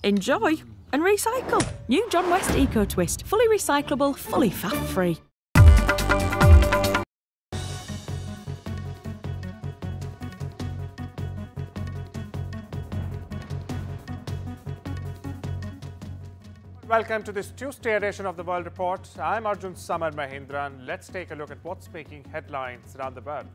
enjoy and recycle. New John West Eco Twist. Fully recyclable, fully faff-free. Welcome to this Tuesday edition of the World Report. I'm Arjun, Samar, Mahendran. Let's take a look at what's making headlines around the world.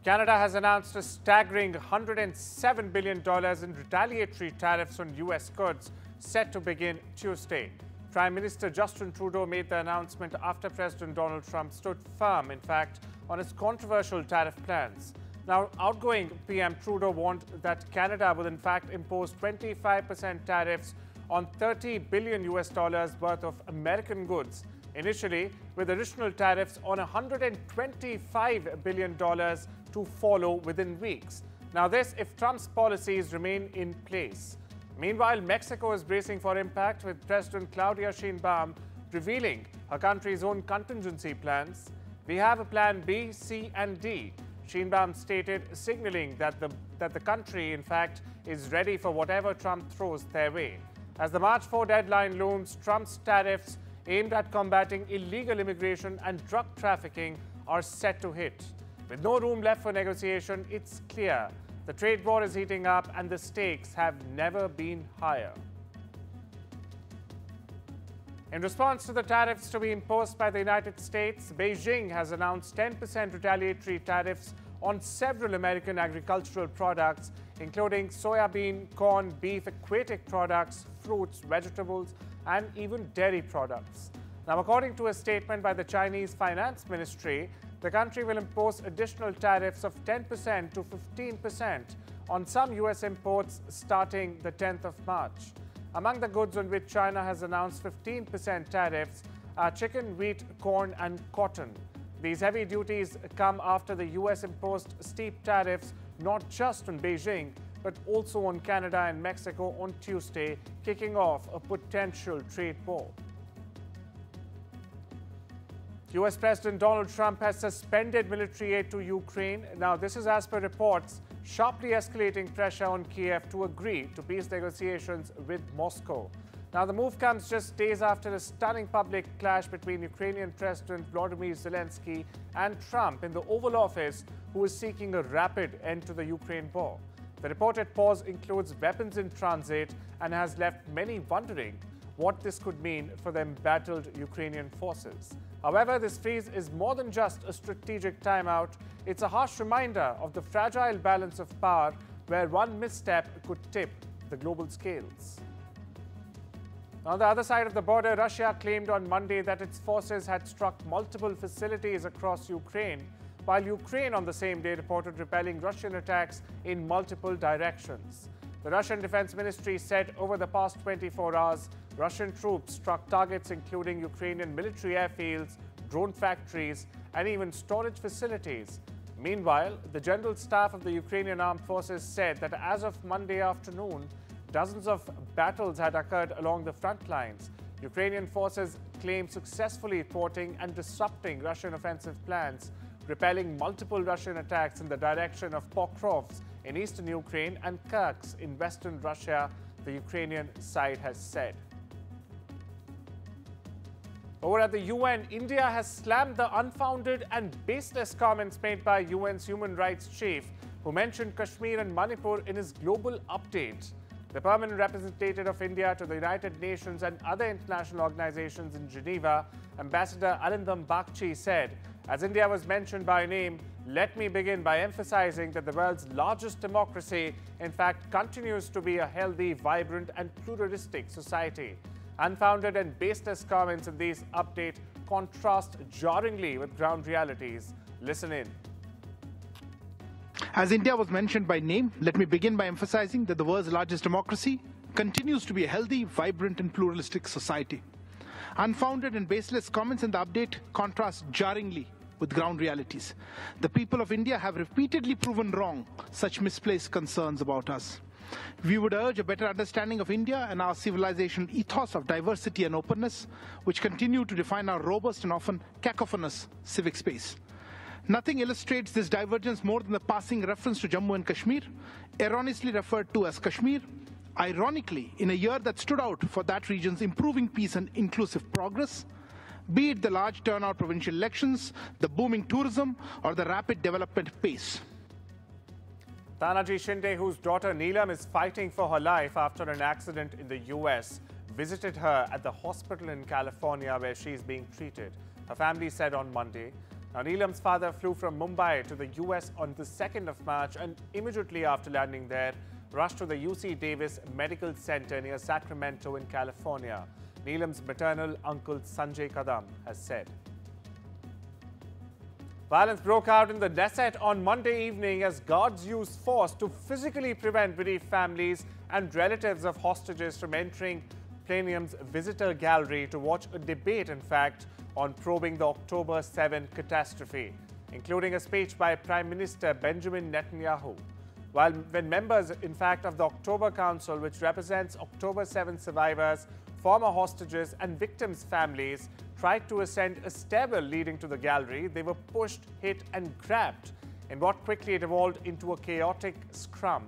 Canada has announced a staggering $107 billion in retaliatory tariffs on U.S. goods set to begin Tuesday. Prime Minister Justin Trudeau made the announcement after President Donald Trump stood firm, in fact, on his controversial tariff plans. Now, outgoing PM Trudeau warned that Canada will in fact impose 25% tariffs on $30 billion worth of American goods, initially with additional tariffs on $125 billion to follow within weeks. Now this if Trump's policies remain in place. Meanwhile, Mexico is bracing for impact, with President Claudia Sheinbaum revealing her country's own contingency plans. We have a plan B, C and D, Sheinbaum stated, signaling that the country in fact is ready for whatever Trump throws their way. As the March 4 deadline looms, Trump's tariffs aimed at combating illegal immigration and drug trafficking are set to hit. With no room left for negotiation, it's clear the trade war is heating up and the stakes have never been higher. In response to the tariffs to be imposed by the United States, Beijing has announced 10% retaliatory tariffs on several American agricultural products, including soybean, corn, beef, aquatic products, fruits, vegetables, and even dairy products. Now, according to a statement by the Chinese Finance Ministry, the country will impose additional tariffs of 10% to 15% on some U.S. imports starting the 10th of March. Among the goods on which China has announced 15% tariffs are chicken, wheat, corn, and cotton. These heavy duties come after the U.S. imposed steep tariffs not just on Beijing, but also on Canada and Mexico on Tuesday, kicking off a potential trade war. U.S. President Donald Trump has suspended military aid to Ukraine. Now, this is as per reports, sharply escalating pressure on Kiev to agree to peace negotiations with Moscow. Now, the move comes just days after a stunning public clash between Ukrainian President Volodymyr Zelensky and Trump in the Oval Office, who is seeking a rapid end to the Ukraine war. The reported pause includes weapons in transit and has left many wondering what this could mean for the embattled Ukrainian forces. However, this freeze is more than just a strategic timeout. It's a harsh reminder of the fragile balance of power, where one misstep could tip the global scales. On the other side of the border, Russia claimed on Monday that its forces had struck multiple facilities across Ukraine, while Ukraine on the same day reported repelling Russian attacks in multiple directions. The Russian Defense Ministry said over the past 24 hours, Russian troops struck targets including Ukrainian military airfields, drone factories, and even storage facilities. Meanwhile, the General Staff of the Ukrainian Armed Forces said that as of Monday afternoon, dozens of battles had occurred along the front lines. Ukrainian forces claim successfully thwarting and disrupting Russian offensive plans, repelling multiple Russian attacks in the direction of Pokrovsk in eastern Ukraine and Kursk in western Russia, the Ukrainian side has said. Over at the UN, India has slammed the unfounded and baseless comments made by UN's human rights chief, who mentioned Kashmir and Manipur in his global update. The permanent representative of India to the United Nations and other international organizations in Geneva, Ambassador Arindam Bagchi, said, as India was mentioned by name, let me begin by emphasizing that the world's largest democracy, in fact, continues to be a healthy, vibrant, and pluralistic society. Unfounded and baseless comments in these updates contrast jarringly with ground realities. Listen in. As India was mentioned by name, let me begin by emphasizing that the world's largest democracy continues to be a healthy, vibrant, and pluralistic society. Unfounded and baseless comments in the update contrast jarringly with ground realities. The people of India have repeatedly proven wrong such misplaced concerns about us. We would urge a better understanding of India and our civilization ethos of diversity and openness, which continue to define our robust and often cacophonous civic space. Nothing illustrates this divergence more than the passing reference to Jammu and Kashmir, erroneously referred to as Kashmir, Ironically, in a year that stood out for that region's improving peace and inclusive progress, be it the large turnout provincial elections, the booming tourism, or the rapid development pace. Tanaji Shinde, whose daughter Neelam is fighting for her life after an accident in the US, visited her at the hospital in California where she is being treated, her family said on Monday. Now, Neelam's father flew from Mumbai to the US on the 2nd of March and immediately after landing there, rushed to the UC Davis Medical Center near Sacramento in California. Neelam's maternal uncle Sanjay Kadam has said. Violence broke out in the desert on Monday evening as guards used force to physically prevent bereaved families and relatives of hostages from entering Planium's visitor gallery to watch a debate, in fact, on probing the October 7 catastrophe, including a speech by Prime Minister Benjamin Netanyahu. When members, in fact, of the October Council, which represents October 7 survivors, former hostages and victims' families, tried to ascend a stairwell leading to the gallery, they were pushed, hit and grabbed in what quickly evolved into a chaotic scrum.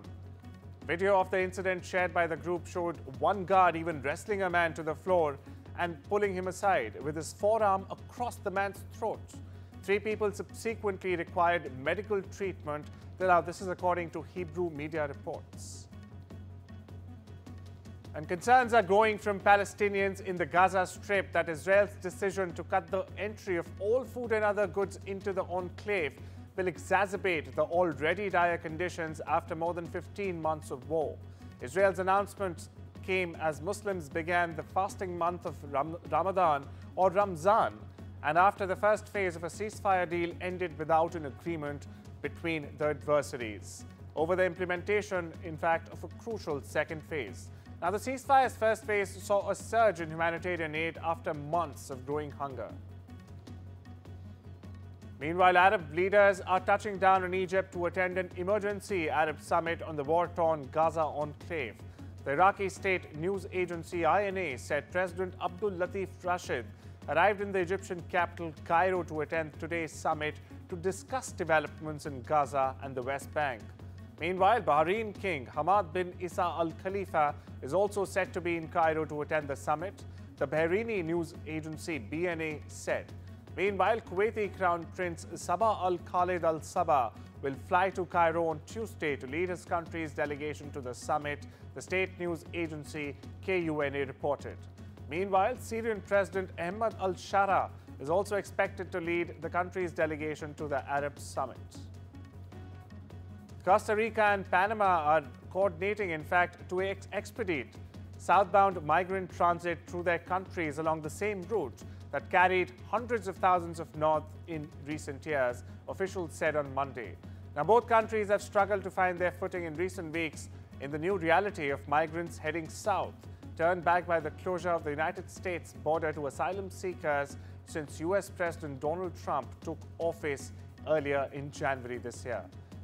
Video of the incident shared by the group showed one guard even wrestling a man to the floor and pulling him aside with his forearm across the man's throat. 3 people subsequently required medical treatment. Now, this is according to Hebrew media reports. And concerns are growing from Palestinians in the Gaza Strip that Israel's decision to cut the entry of all food and other goods into the enclave will exacerbate the already dire conditions after more than 15 months of war. Israel's announcement came as Muslims began the fasting month of Ramadan or Ramzan, and after the first phase of a ceasefire deal ended without an agreement between the adversaries over the implementation, in fact, of a crucial second phase. Now, the ceasefire's first phase saw a surge in humanitarian aid after months of growing hunger. Meanwhile, Arab leaders are touching down in Egypt to attend an emergency Arab summit on the war-torn Gaza enclave. The Iraqi state news agency INA said President Abdul Latif Rashid arrived in the Egyptian capital Cairo to attend today's summit to discuss developments in Gaza and the West Bank. Meanwhile, Bahrain King Hamad bin Isa Al Khalifa is also set to be in Cairo to attend the summit, the Bahraini news agency BNA said. Meanwhile, Kuwaiti Crown Prince Sabah Al Khalid Al Sabah will fly to Cairo on Tuesday to lead his country's delegation to the summit, the state news agency KUNA reported. Meanwhile, Syrian President Ahmed al-Shara is also expected to lead the country's delegation to the Arab summit. Costa Rica and Panama are coordinating, in fact, to expedite southbound migrant transit through their countries along the same route that carried hundreds of thousands of north in recent years, officials said on Monday. Now, both countries have struggled to find their footing in recent weeks in the new reality of migrants heading south, turned back by the closure of the United States border to asylum seekers since US President Donald Trump took office earlier in January this year.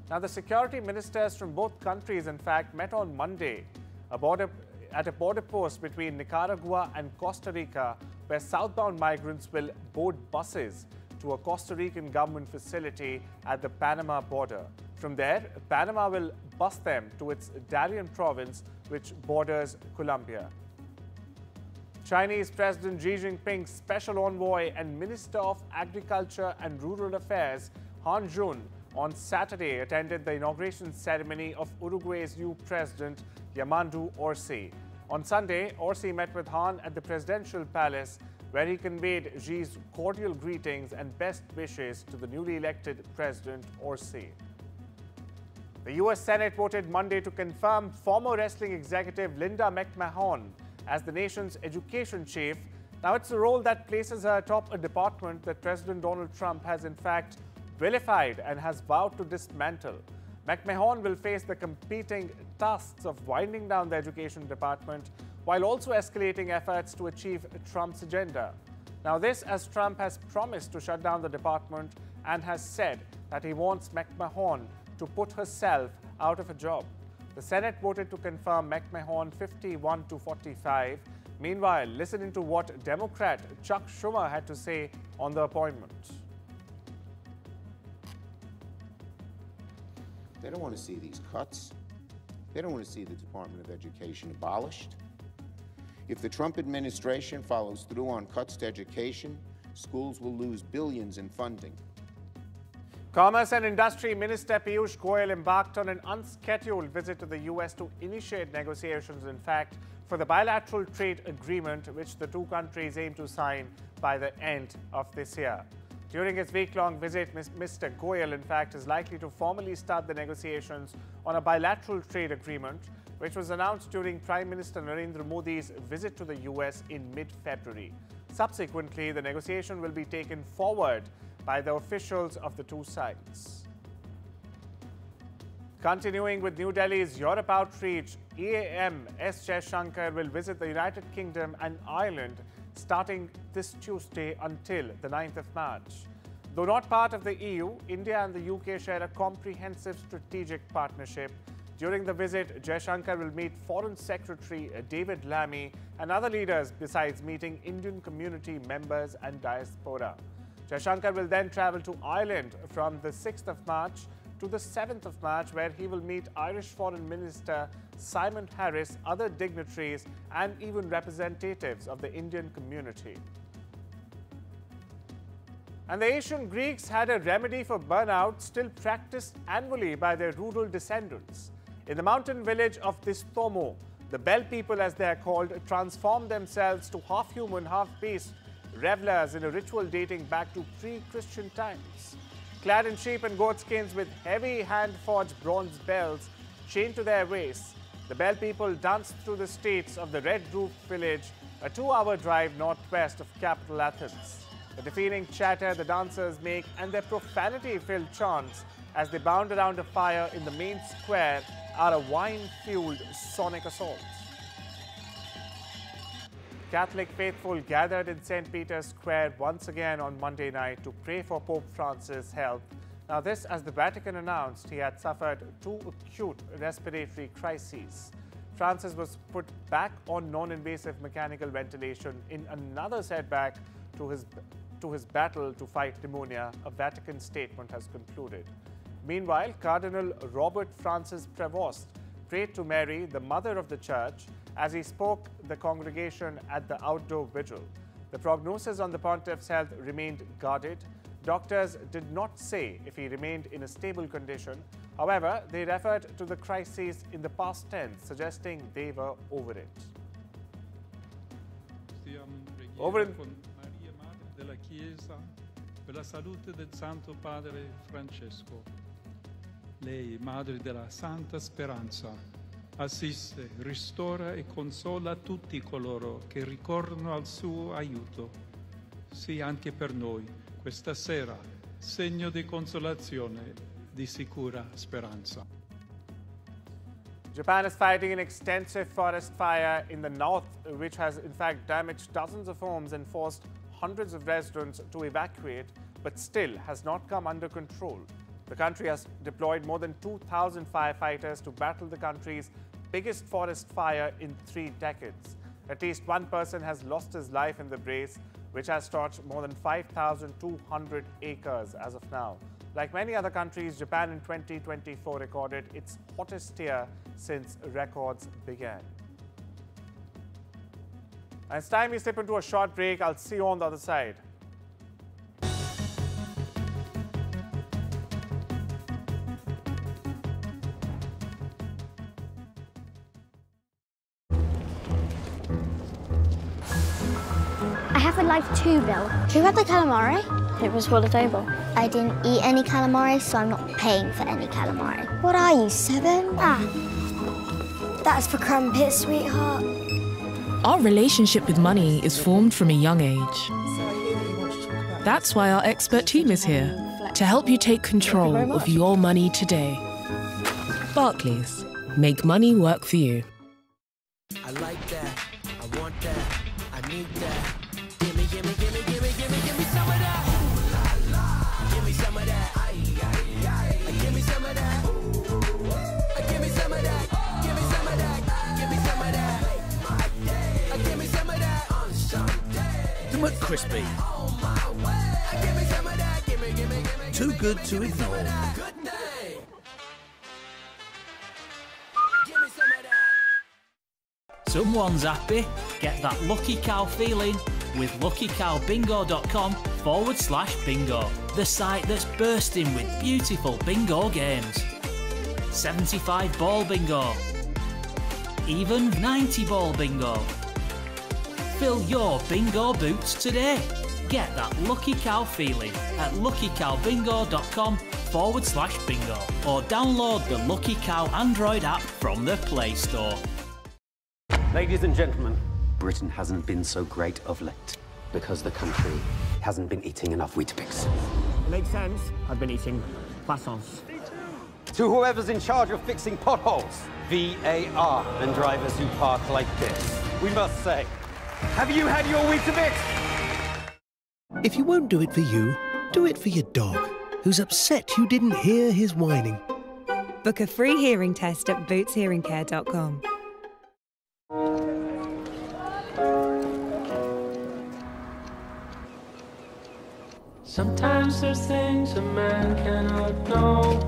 Now, the security ministers from both countries, in fact, met on Monday at a border post between Nicaragua and Costa Rica, where southbound migrants will board buses to a Costa Rican government facility at the Panama border. From there, Panama will bus them to its Dalian province, which borders Colombia. Chinese President Xi Jinping's special envoy and Minister of Agriculture and Rural Affairs, Arjun, on Saturday attended the inauguration ceremony of Uruguay's new president, Yamandu Orsi. On Sunday, Orsi met with Han at the presidential palace, where he conveyed Xi's cordial greetings and best wishes to the newly elected President Orsi. The US Senate voted Monday to confirm former wrestling executive Linda McMahon as the nation's education chief. Now, it's a role that places her atop a department that President Donald Trump has, in fact, vilified and has vowed to dismantle. McMahon will face the competing tasks of winding down the education department while also escalating efforts to achieve Trump's agenda. Now, this as Trump has promised to shut down the department and has said that he wants McMahon to put herself out of a job. The Senate voted to confirm McMahon 51-45. Meanwhile, listening to what Democrat Chuck Schumer had to say on the appointment. They don't want to see these cuts. They don't want to see the Department of Education abolished. If the Trump administration follows through on cuts to education, schools will lose billions in funding. Commerce and Industry Minister Piyush Goyal embarked on an unscheduled visit to the US to initiate negotiations, in fact, for the bilateral trade agreement which the two countries aim to sign by the end of this year. During his week-long visit, Mr. Goyal, in fact, is likely to formally start the negotiations on a bilateral trade agreement, which was announced during Prime Minister Narendra Modi's visit to the US in mid-February. Subsequently, the negotiation will be taken forward by the officials of the two sides. Continuing with New Delhi's Europe outreach, EAM S. Jaishankar will visit the United Kingdom and Ireland starting this Tuesday until the 9th of March. Though not part of the EU, India and the UK share a comprehensive strategic partnership. During the visit, Jaishankar will meet Foreign Secretary David Lammy and other leaders, besides meeting Indian community members and diaspora. Jaishankar will then travel to Ireland from the 6th of March to the 7th of March, where he will meet Irish Foreign Minister Simon Harris, other dignitaries, and even representatives of the Indian community. And the ancient Greeks had a remedy for burnout still practiced annually by their rural descendants. In the mountain village of Thistomou, the Bell people, as they are called, transformed themselves to half-human, half-beast revelers in a ritual dating back to pre-Christian times. Clad in sheep and goat skins with heavy hand-forged bronze bells chained to their waists, the Bell people danced through the streets of the Red Roof village, a 2-hour drive northwest of capital Athens. The deafening chatter the dancers make and their profanity-filled chants as they bound around a fire in the main square are a wine-fueled sonic assault. Catholic faithful gathered in St. Peter's Square once again on Monday night to pray for Pope Francis' health. Now this, as the Vatican announced, he had suffered 2 acute respiratory crises. Francis was put back on non-invasive mechanical ventilation in another setback to his battle to fight pneumonia, a Vatican statement has concluded. Meanwhile, Cardinal Robert Francis Prevost prayed to Mary, the Mother of the Church, as he spoke the congregation at the outdoor vigil. The prognosis on the pontiff's health remained guarded. Doctors did not say if he remained in a stable condition. However, they referred to the crises in the past tense, suggesting they were over it. Over in Maria, Madre della Chiesa, per la salute del Santo Padre Francesco. Lei, Madre della Santa Speranza, assiste, ristora e consola tutti coloro che ricorrono al suo aiuto. Sì, anche per noi, questa sera, segno di consolazione, di sicura speranza. Japan is fighting an extensive forest fire in the north, which has in fact damaged dozens of homes and forced hundreds of residents to evacuate, but still has not come under control. The country has deployed more than 2,000 firefighters to battle the country's biggest forest fire in 3 decades. At least one person has lost his life in the blaze, which has scorched more than 5,200 acres as of now. Like many other countries, Japan in 2024 recorded its hottest year since records began. And it's time we slip into a short break. I'll see you on the other side. I have a life too, Bill. Who had the calamari? It was for the table. I didn't eat any calamari, so I'm not paying for any calamari. What are you, 7? That's for crumpets, sweetheart. Our relationship with money is formed from a young age. That's why our expert team is here, to help you take control of your money today. Barclays, make money work for you. I like that, I want that, I need that. Give me, give me, give me, give me, give me, give me some of that. Ooh la la. Give me some of that. Ay, ay, ay. Give me some of that. Ooh. Give me some of that. Give me some of that. Give me some of that. Give me some of that on Sunday. The McCrispy. Give me some of that. Give me, give me, give me. Too good to ignore. Good day. Give me Someone's happy. Get that lucky cow feeling with luckycowbingo.com/bingo, the site that's bursting with beautiful bingo games. 75 ball bingo, even 90 ball bingo. Fill your bingo boots today. Get that lucky cow feeling at luckycowbingo.com/bingo or download the Lucky Cow Android app from the Play Store. Ladies and gentlemen, Britain hasn't been so great of late because the country hasn't been eating enough Weetabix. Makes sense. I've been eating croissants. To whoever's in charge of fixing potholes, VAR, and drivers who park like this, we must say, have you had your Weetabix? If you won't do it for you, do it for your dog, who's upset you didn't hear his whining. Book a free hearing test at bootshearingcare.com. Sometimes there's things a man cannot know.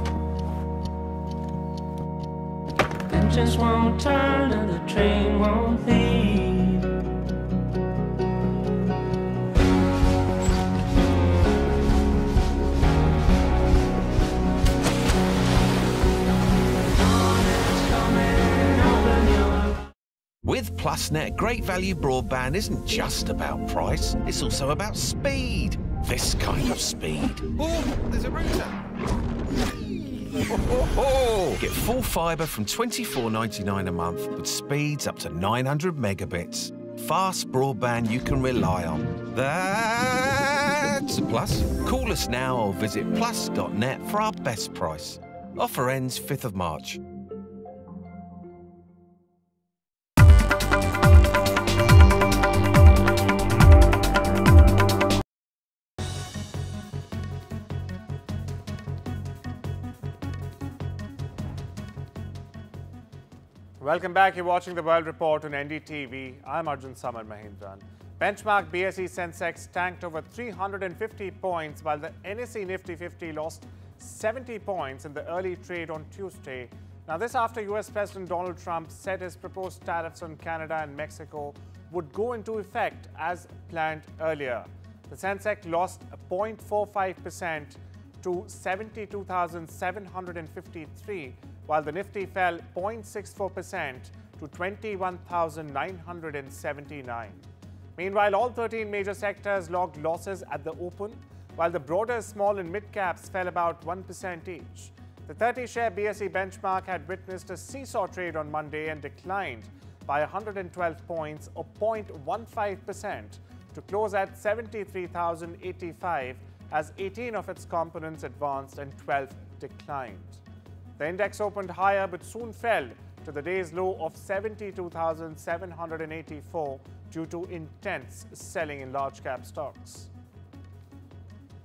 Engines won't turn and the train won't leave. With PlusNet, great value broadband isn't just about price, it's also about speed. This kind of speed. Oh, there's a router. Get full fibre from $24.99 a month with speeds up to 900 megabits. Fast broadband you can rely on. That's a plus. Call us now or visit plus.net for our best price. Offer ends 5th of March. Welcome back. You're watching The World Report on NDTV. I'm Arjun, Samar, Mahendran. Benchmark BSE Sensex tanked over 350 points while the NSE Nifty 50 lost 70 points in the early trade on Tuesday. Now this after US President Donald Trump said his proposed tariffs on Canada and Mexico would go into effect as planned earlier. The Sensex lost 0.45% to 72,753, while the Nifty fell 0.64% to 21,979. Meanwhile, all 13 major sectors logged losses at the open, while the broader small and mid caps fell about 1% each. The 30-share BSE benchmark had witnessed a seesaw trade on Monday and declined by 112 points or 0.15% to close at 73,085 as 18 of its components advanced and 12 declined. The index opened higher but soon fell to the day's low of 72,784 due to intense selling in large-cap stocks.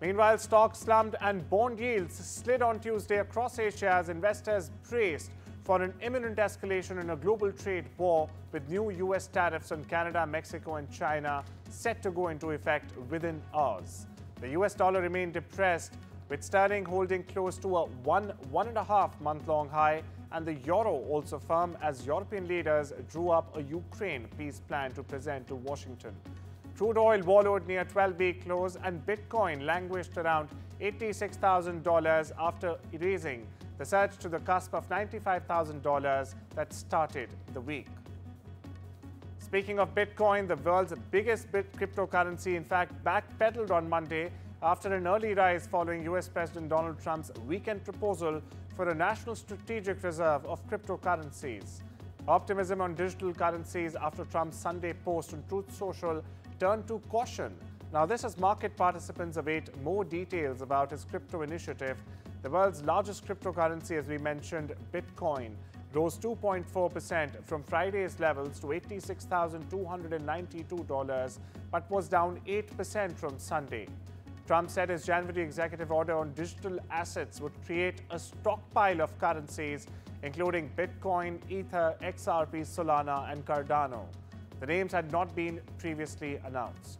Meanwhile, stocks slumped and bond yields slid on Tuesday across Asia as investors braced for an imminent escalation in a global trade war with new US tariffs on Canada, Mexico and China set to go into effect within hours. The US dollar remained depressed, with sterling holding close to a one-and-a-half-month-long high, and the euro also firm as European leaders drew up a Ukraine peace plan to present to Washington. Crude oil wallowed near 12-week close, and Bitcoin languished around $86,000 after erasing the surge to the cusp of $95,000 that started the week. Speaking of Bitcoin, the world's biggest cryptocurrency, in fact, backpedaled on Monday after an early rise following US President Donald Trump's weekend proposal for a national strategic reserve of cryptocurrencies. Optimism on digital currencies after Trump's Sunday post on Truth Social turned to caution. Now, this as market participants await more details about his crypto initiative. The world's largest cryptocurrency, as we mentioned, Bitcoin, rose 2.4% from Friday's levels to $86,292, but was down 8% from Sunday. Trump said his January executive order on digital assets would create a stockpile of currencies, including Bitcoin, Ether, XRP, Solana, and Cardano. The names had not been previously announced.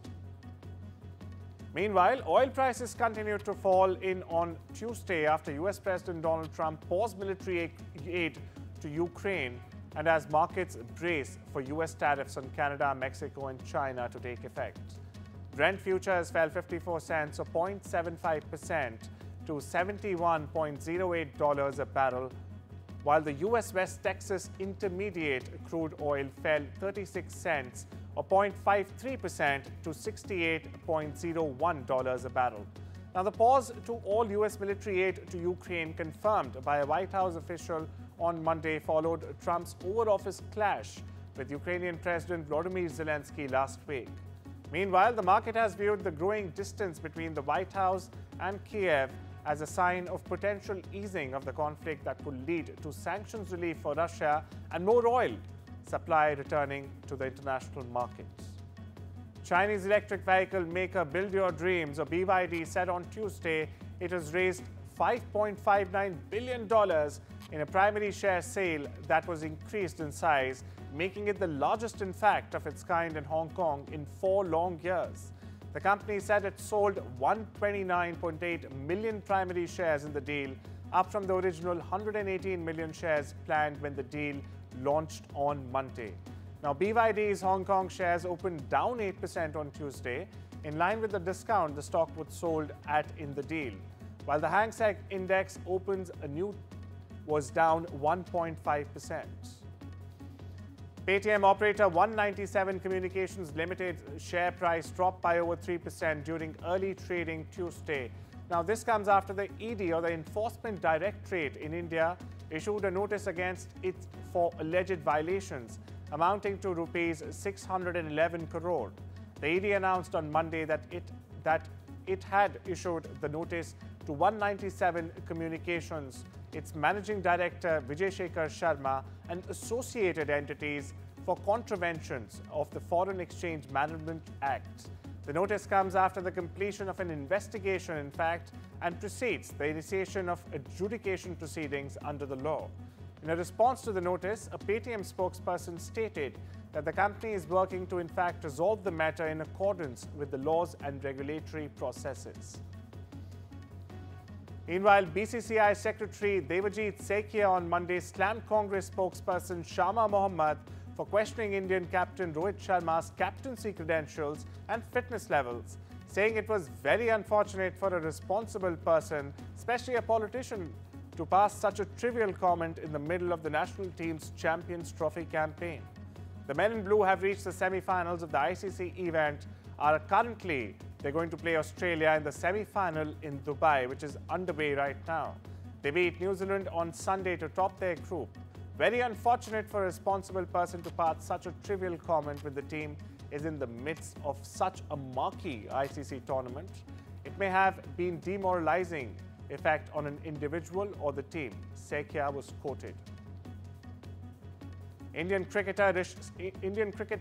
Meanwhile, oil prices continued to fall in on Tuesday after US President Donald Trump paused military aid to Ukraine and as markets brace for US tariffs on Canada, Mexico and China to take effect. Brent futures fell 54 cents or 0.75% to $71.08 a barrel, while the US West Texas Intermediate crude oil fell 36 cents or 0.53% to $68.01 a barrel. Now, the pause to all US military aid to Ukraine confirmed by a White House official on Monday followed Trump's over-office clash with Ukrainian President Volodymyr Zelensky last week. Meanwhile, the market has viewed the growing distance between the White House and Kiev as a sign of potential easing of the conflict that could lead to sanctions relief for Russia and more oil supply returning to the international markets. Chinese electric vehicle maker Build Your Dreams, or BYD, said on Tuesday it has raised $5.59 billion in a primary share sale that was increased in size, making it the largest, in fact, of its kind in Hong Kong in 4 long years. The company said it sold 129.8 million primary shares in the deal, up from the original 118 million shares planned when the deal launched on Monday. Now, BYD's Hong Kong shares opened down 8% on Tuesday, in line with the discount the stock was sold at in the deal, while the Hang Seng Index was down 1.5%. Paytm operator 197 Communications Limited share price dropped by over 3% during early trading Tuesday. Now, this comes after the ED, or the Enforcement Directorate in India, issued a notice against it for alleged violations amounting to rupees 611 crore. The ED announced on Monday that it had issued the notice to 197 Communications, its managing director Vijay Shekhar Sharma, and associated entities for contraventions of the Foreign Exchange Management Act. The notice comes after the completion of an investigation, in fact, and precedes the initiation of adjudication proceedings under the law. In a response to the notice, a Paytm spokesperson stated that the company is working to, in fact, resolve the matter in accordance with the laws and regulatory processes. Meanwhile, BCCI Secretary Debajit Saikia on Monday slammed Congress spokesperson Shama Mohammad for questioning Indian captain Rohit Sharma's captaincy credentials and fitness levels, saying it was very unfortunate for a responsible person, especially a politician, to pass such a trivial comment in the middle of the national team's Champions Trophy campaign. The men in blue have reached the semi-finals of the ICC event. They're going to play Australia in the semi-final in Dubai, which is underway right now. They beat New Zealand on Sunday to top their group. Very unfortunate for a responsible person to pass such a trivial comment when the team is in the midst of such a marquee ICC tournament. It may have been demoralizing effect on an individual or the team, Saikia was quoted. Indian cricket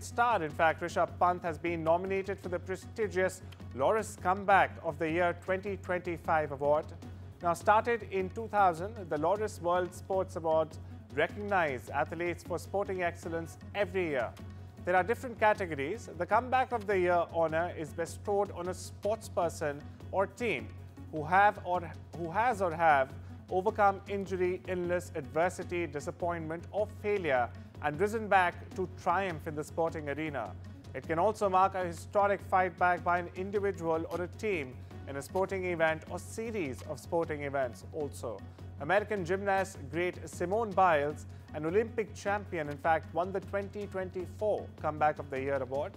star, in fact, Rishabh Pant has been nominated for the prestigious Loris Comeback of the Year 2025 award. Now, started in 2000, the Loris World Sports Awards recognize athletes for sporting excellence every year. There are different categories. The Comeback of the Year honor is bestowed on a sportsperson or team who has or have overcome injury, illness, adversity, disappointment, or failure and risen back to triumph in the sporting arena. It can also mark a historic fight back by an individual or a team in a sporting event or series of sporting events also. American gymnast great Simone Biles, an Olympic champion, in fact, won the 2024 Comeback of the Year award.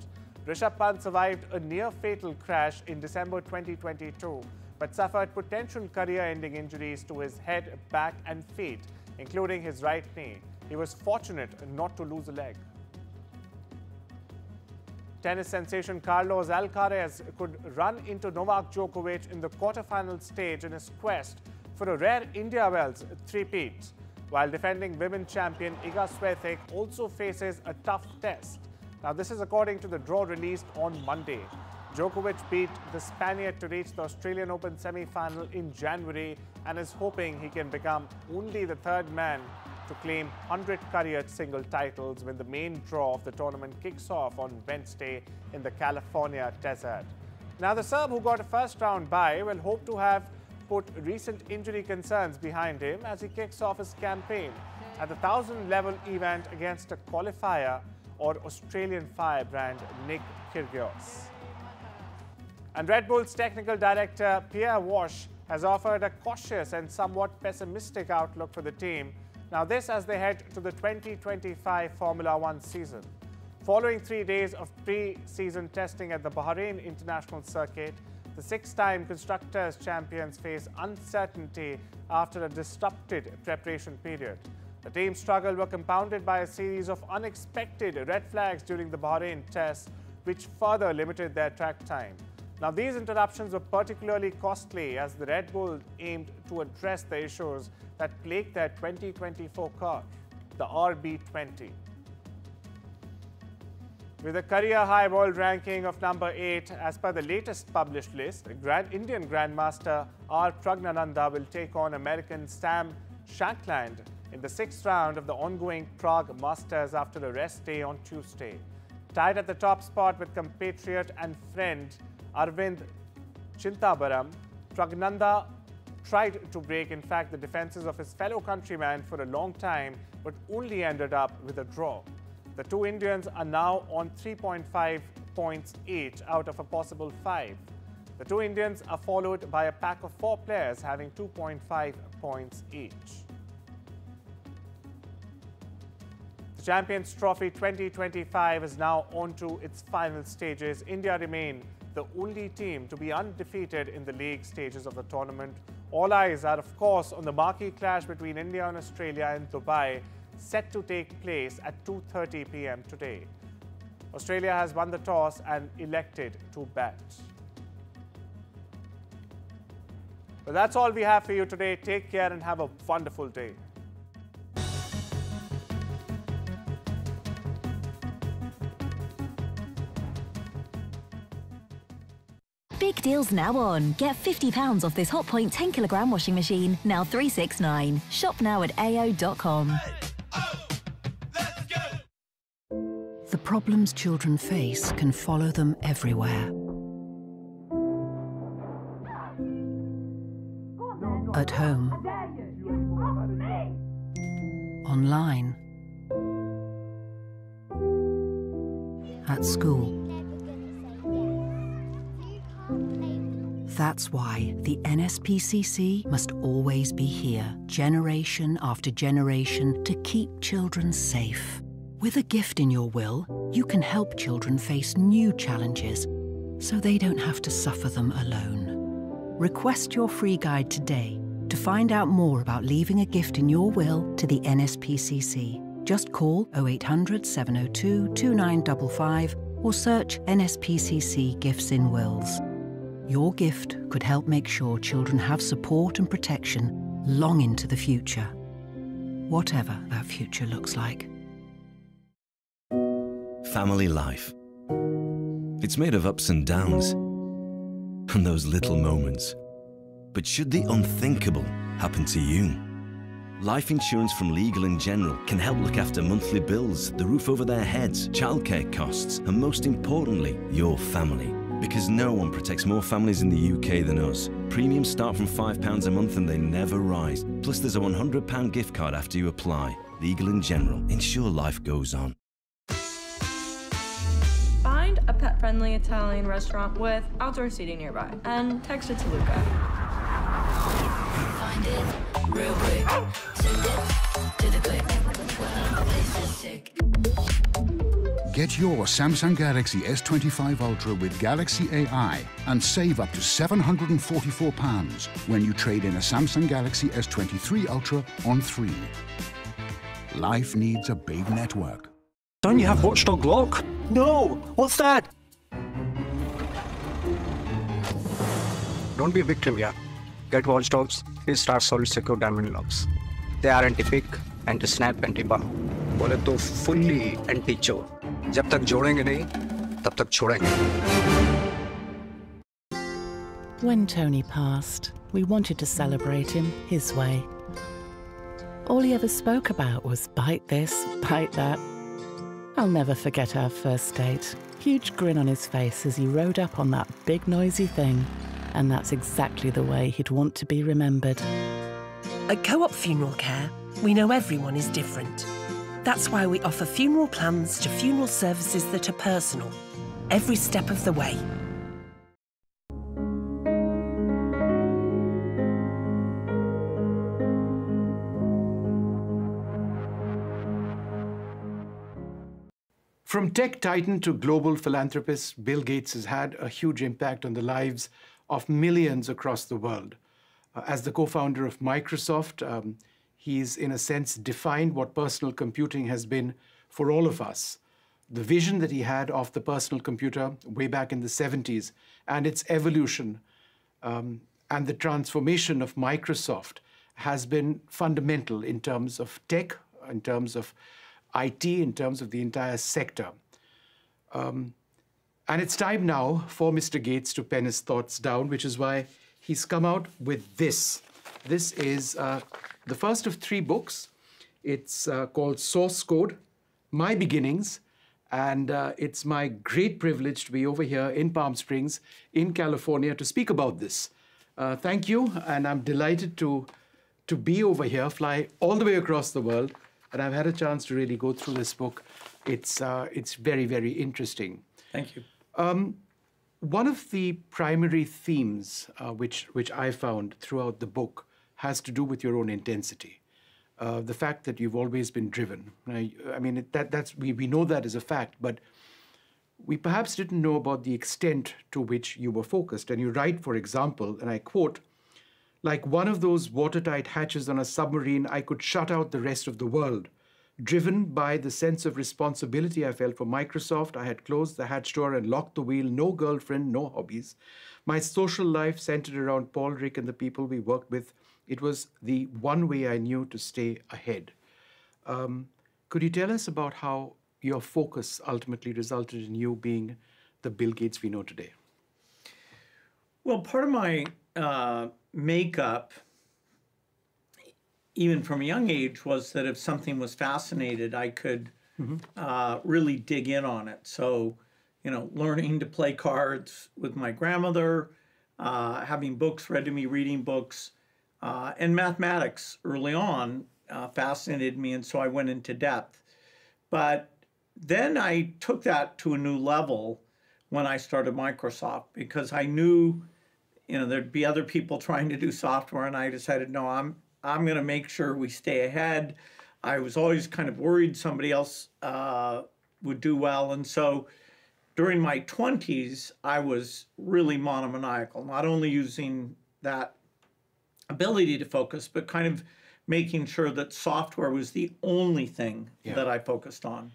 Rishabh Pant survived a near-fatal crash in December 2022, but suffered potential career-ending injuries to his head, back and feet, including his right knee. He was fortunate not to lose a leg. Tennis sensation Carlos Alcaraz could run into Novak Djokovic in the quarterfinal stage in his quest for a rare IndiaVsAus three-peat, while defending women's champion Iga Swiatek also faces a tough test. Now, this is according to the draw released on Monday. Djokovic beat the Spaniard to reach the Australian Open semi-final in January and is hoping he can become only the third man to claim 100 career single titles when the main draw of the tournament kicks off on Wednesday in the California desert. Now, the Serb, who got a first-round bye, will hope to have put recent injury concerns behind him as he kicks off his campaign at the 1,000-level event against a qualifier or Australian firebrand Nick Kyrgios. And Red Bull's technical director Pierre Walsh has offered a cautious and somewhat pessimistic outlook for the team. Now this as they head to the 2025 Formula One season. Following 3 days of pre-season testing at the Bahrain International Circuit, the six-time Constructors' champions face uncertainty after a disrupted preparation period. The team's struggles were compounded by a series of unexpected red flags during the Bahrain tests, which further limited their track time. Now, these interruptions were particularly costly as the Red Bull aimed to address the issues that plagued their 2024 car, the RB20. With a career-high world ranking of number 8, as per the latest published list, Indian Grandmaster R. Pragnananda will take on American Sam Shankland in the 6th round of the ongoing Prague Masters after a rest day on Tuesday. Tied at the top spot with compatriot and friend Arvind Chintabaram, Pragnananda tried to break, in fact, the defenses of his fellow countryman for a long time, but only ended up with a draw. The two Indians are now on 3.5 points each out of a possible 5. The two Indians are followed by a pack of 4 players having 2.5 points each. The Champions Trophy 2025 is now on to its final stages. India remain the only team to be undefeated in the league stages of the tournament. All eyes are, of course, on the marquee clash between India and Australia in Dubai, set to take place at 2:30 p.m. today. Australia has won the toss and elected to bat. But that's all we have for you today. Take care and have a wonderful day. Big deals now on. Get £50 off this Hotpoint 10kg washing machine, now $369. Shop now at ao.com. The problems children face can follow them everywhere. At home. Online. At school. That's why the NSPCC must always be here, generation after generation, to keep children safe. With a gift in your will, you can help children face new challenges so they don't have to suffer them alone. Request your free guide today to find out more about leaving a gift in your will to the NSPCC. Just call 0800 702 2955 or search NSPCC Gifts in Wills. Your gift could help make sure children have support and protection long into the future, whatever that future looks like. Family life. It's made of ups and downs, and those little moments. But should the unthinkable happen to you? Life insurance from Legal & General can help look after monthly bills, the roof over their heads, childcare costs, and most importantly, your family. Because no one protects more families in the UK than us. Premiums start from £5 a month and they never rise. Plus there's a £100 gift card after you apply. Legal & General. Ensure life goes on. Find a pet-friendly Italian restaurant with outdoor seating nearby and text it to Luca. Find it real quick. Send it to the click. Well, the place is sick. Get your Samsung Galaxy S25 Ultra with Galaxy AI and save up to £744 when you trade in a Samsung Galaxy S23 Ultra on 3. Life needs a big network. Don't you have Watchdog Lock? No! What's that? Don't be a victim, yeah. Get Watchdogs, 3-star solid secure diamond locks. They are anti-pick, anti-snap, anti-bar. बोले तो fully anti-chore. जब तक जोड़ेंगे नहीं, तब तक छोड़ेंगे. When Tony passed, we wanted to celebrate him his way. All he ever spoke about was bite this, bite that. I'll never forget our first date. Huge grin on his face as he rode up on that big noisy thing. And that's exactly the way he'd want to be remembered. At Co-op Funeral Care, We know everyone is different. That's why we offer funeral plans to funeral services that are personal, every step of the way. From tech titan to global philanthropist, Bill Gates has had a huge impact on the lives of millions across the world. As the co-founder of Microsoft, he's, in a sense, defined what personal computing has been for all of us. The vision that he had of the personal computer way back in the 70s and its evolution and the transformation of Microsoft has been fundamental in terms of tech, in terms of IT, in terms of the entire sector. And it's time now for Mr. Gates to pen his thoughts down, which is why he's come out with this. This is the first of 3 books. It's called Source Code, My Beginnings, and it's my great privilege to be over here in Palm Springs, in California, to speak about this. Thank you, and I'm delighted to be over here, fly all the way across the world, and I've had a chance to really go through this book. It's very, very interesting. Thank you. One of the primary themes which I found throughout the book has to do with your own intensity. The fact that you've always been driven. I mean, we know that as a fact, but we perhaps didn't know about the extent to which you were focused. And you write, for example, and I quote, "Like one of those watertight hatches on a submarine, I could shut out the rest of the world. Driven by the sense of responsibility I felt for Microsoft, I had closed the hatch door and locked the wheel. No girlfriend, no hobbies. My social life centered around Paul, Rick, and the people we worked with. It was the one way I knew to stay ahead." Could you tell us about how your focus ultimately resulted in you being the Bill Gates we know today? Well, part of my makeup, even from a young age, was that if something was fascinated, I could really dig in on it. So, you know, learning to play cards with my grandmother, having books read to me, reading books, and mathematics early on fascinated me, and so I went into depth. But then I took that to a new level when I started Microsoft, because I knew, you know, there'd be other people trying to do software, and I decided, no, I'm going to make sure we stay ahead. I was always kind of worried somebody else would do well, and so during my 20s, I was really monomaniacal, not only using that ability to focus, but kind of making sure that software was the only thing that I focused on.